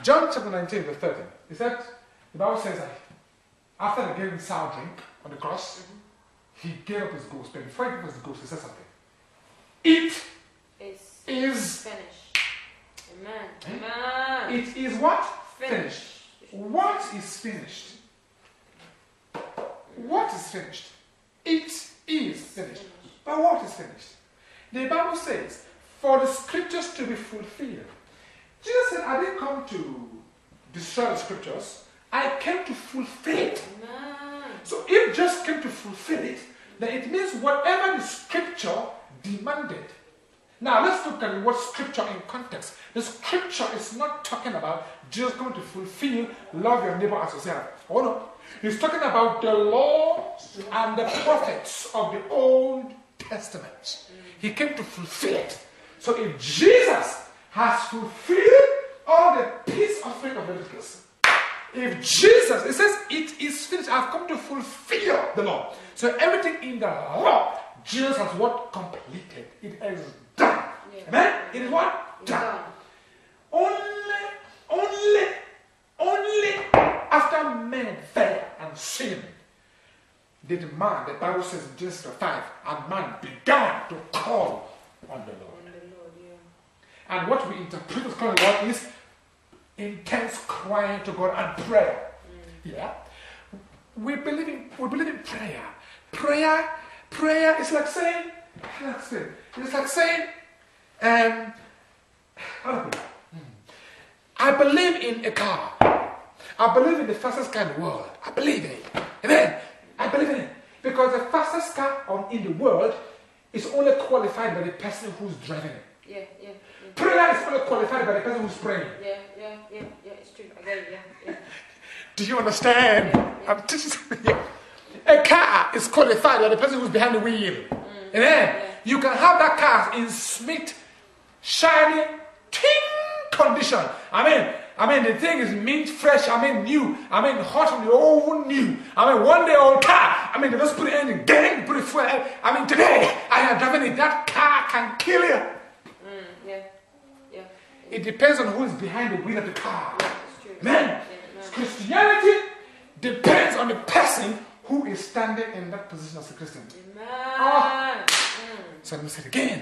John chapter 19, verse 13. He said, the Bible says that after they gave him sour drink on the cross, he gave up his ghost. But before he gave up his ghost, he said something. It is finished. Amen. Amen. It is what? Finished. What is finished? What is finished? It is finished. But what is finished? The Bible says, for the scriptures to be fulfilled. Jesus said, I didn't come to destroy the scriptures. I came to fulfill it. Amen. So if just came to fulfill it, then it means whatever the scripture demanded. Now let's look at what scripture in context. The scripture is not talking about just going to fulfill love your neighbor as yourself. Oh no. He's talking about the laws and the prophets of the Old Testament. He came to fulfill it. So if Jesus has fulfilled all the peace offering of Leviticus, if Jesus, it says it is finished, I've come to fulfill the law. So everything in the law, Jesus has what? Completed. It is done. Yeah. Amen? It is what? It's Done. Only after men fell and sinned did man, the Bible says in Genesis 5, and man began to call on the Lord. And what we interpret as calling God is intense crying to God and prayer. Yeah? We believe in prayer. Prayer is like saying, it's like saying, I believe in a car. I believe in the fastest car in the world. I believe in it. Amen. I believe in it. Because the fastest car in the world is only qualified by the person who's driving it. Yeah. Prayer is only qualified by the person who's praying. Yeah, it's true. I get it, yeah. Do you understand? Yeah. I'm teaching you. A car is qualified by the person who's behind the wheel. Amen. Yeah. You can have that car in smooth, shiny, tin condition. I mean, the thing is mint fresh. New. Hot from the old new. One day old car. They just put it in, get it, put it fuel. Today I am driving it. That car can kill you. Yeah. It depends on who is behind the wheel of the car. Yeah, it's true. Amen. Christianity depends on the person who is standing in that position as a Christian. Amen. So let me say it again.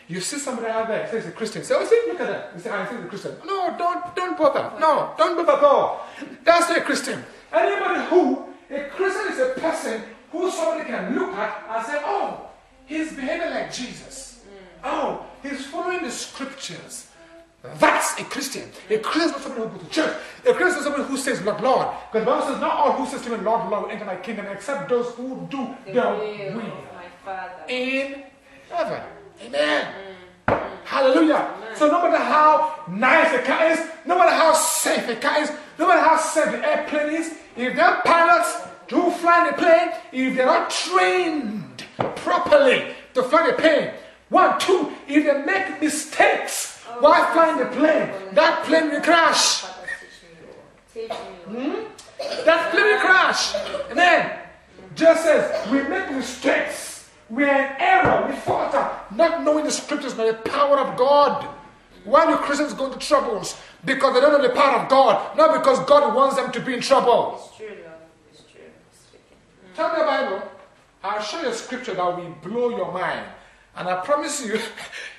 You see somebody out there says a Christian. Say, look at that. You say, I think a Christian. No, don't bother. No, don't bother at all. That's not a Christian. A Christian is a person who somebody can look at and say, oh, he's behaving like Jesus. Oh, he's following the scriptures. That's a Christian. A Christian is not somebody who goes to church. A Christian is somebody who says, Lord, Lord. Because the Bible says, not all who says to me, Lord, Lord, will enter my kingdom, except those who do the will of my Father in heaven. Amen. Hallelujah. Amen. So no matter how nice a car is, no matter how safe a car is, no matter how safe the airplane is, if there are pilots who fly the plane, if they're not trained properly to fly the plane, 1, 2, if they make mistakes while flying the plane, that plane will crash. That plane will crash. Amen. Just says we make mistakes. We are in error, we falter, not knowing the scriptures by the power of God. Why do Christians go into troubles? Because they don't know the power of God, not because God wants them to be in trouble. It's true, Lord. It's true. Tell me the Bible. I'll show you a scripture that will blow your mind. And I promise you,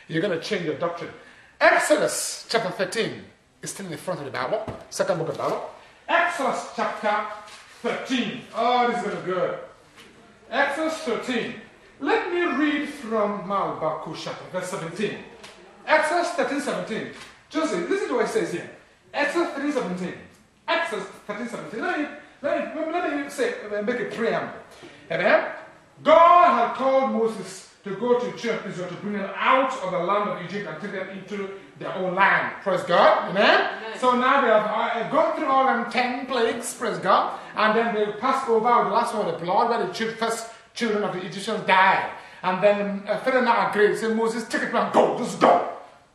you're going to change your doctrine. Exodus chapter 13 is still in the front of the Bible. Second book of the Bible. Exodus chapter 13. Oh, this is going to be good. Exodus 13. Let me read from Malbakusha, verse 17. Exodus 13:17. Joseph, listen to what it says here. Exodus 13:17. Exodus 13:17. Let me say, make a preamble. Amen. God had called Moses to go to the children of Israel to bring them out of the land of Egypt and take them into their own land. Praise God. Amen. Amen. So now they have gone through all them 10 plagues. Praise God. And then they passed over the last one, the blood, where the first children of the Egyptians died. And then Pharaoh now agreed. Said, Moses, take it and go. Just go.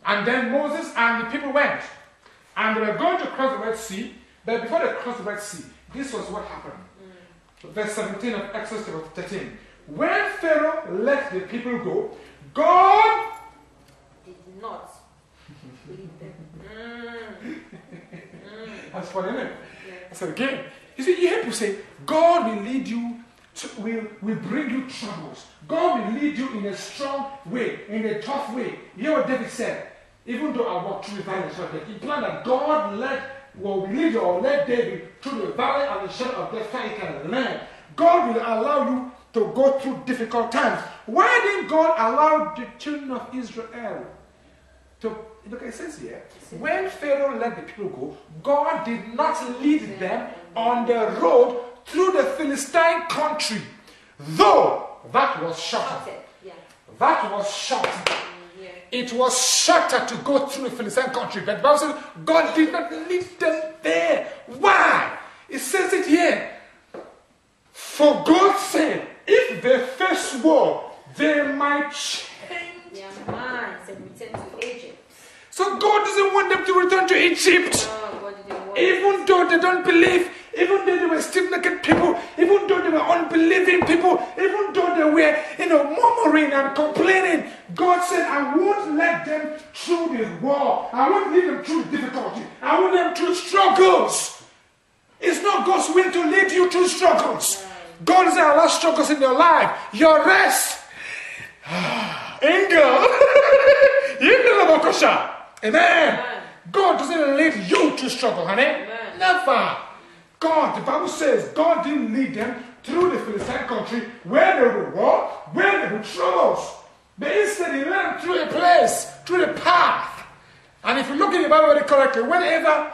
And then Moses and the people went. And they were going to cross the Red Sea. But before they crossed the Red Sea, this was what happened. Verse 17 of Exodus chapter 13. When Pharaoh let the people go, God did not lead them. That's funny, isn't it? Yeah. I said again. You see, you hear people say, God will lead you, will bring you troubles. God will lead you in a strong way, in a tough way. You hear what David said? Even though I walk through the valley of the shadow of death, he planned that God will lead you or let David through the valley and the shadow of death so he can learn. God will allow you to go through difficult times. Why didn't God allow the children of Israel to, look, it says here, when Pharaoh let the people go, God did not lead them on the road through the Philistine country. Though that was shorter. Yeah. That was shorter. Yeah. It was shorter to go through the Philistine country. But the Bible says God did not lead them there. Why? It says it here. For God said, if they face war, they might change Their minds and return to Egypt. So God doesn't want them to return to Egypt. Oh, God didn't want Even though they don't believe, even though they were stiff-necked people, even though they were unbelieving people, even though they were, murmuring and complaining, God said, I won't let them through the war. I won't lead them through difficulty. I want them through struggles. It's not God's will to lead you through struggles. God doesn't allow struggles in your life. Your rest. Angel. Amen. God doesn't lead you to struggle, honey. Amen. Never. God, the Bible says, God didn't lead them through the Philistine country where there were war, where there were troubles. But instead, He led them through a place, through the path. And if you look in the Bible very correctly, whenever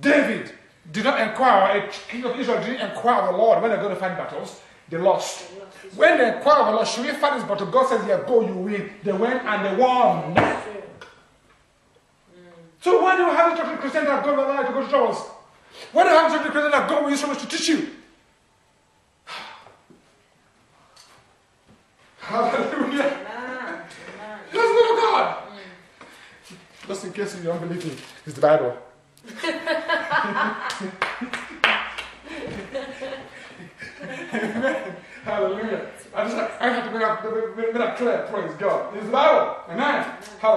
David did not inquire, a king of Israel didn't inquire of the Lord when they're going to fight battles, they lost. When they inquired of the Lord, should we fight this battle? God says, yeah, go, you win. They went and they won. So why do you have a Christian that God will allow you to go to troubles? Why do you have a Christian that God will use so much to teach you? Hallelujah. Amen. That's the will of God. Just in case you don't believe me, it's the Bible. Amen. Hallelujah. I have to make that clear. Praise God. It's the Bible. Amen.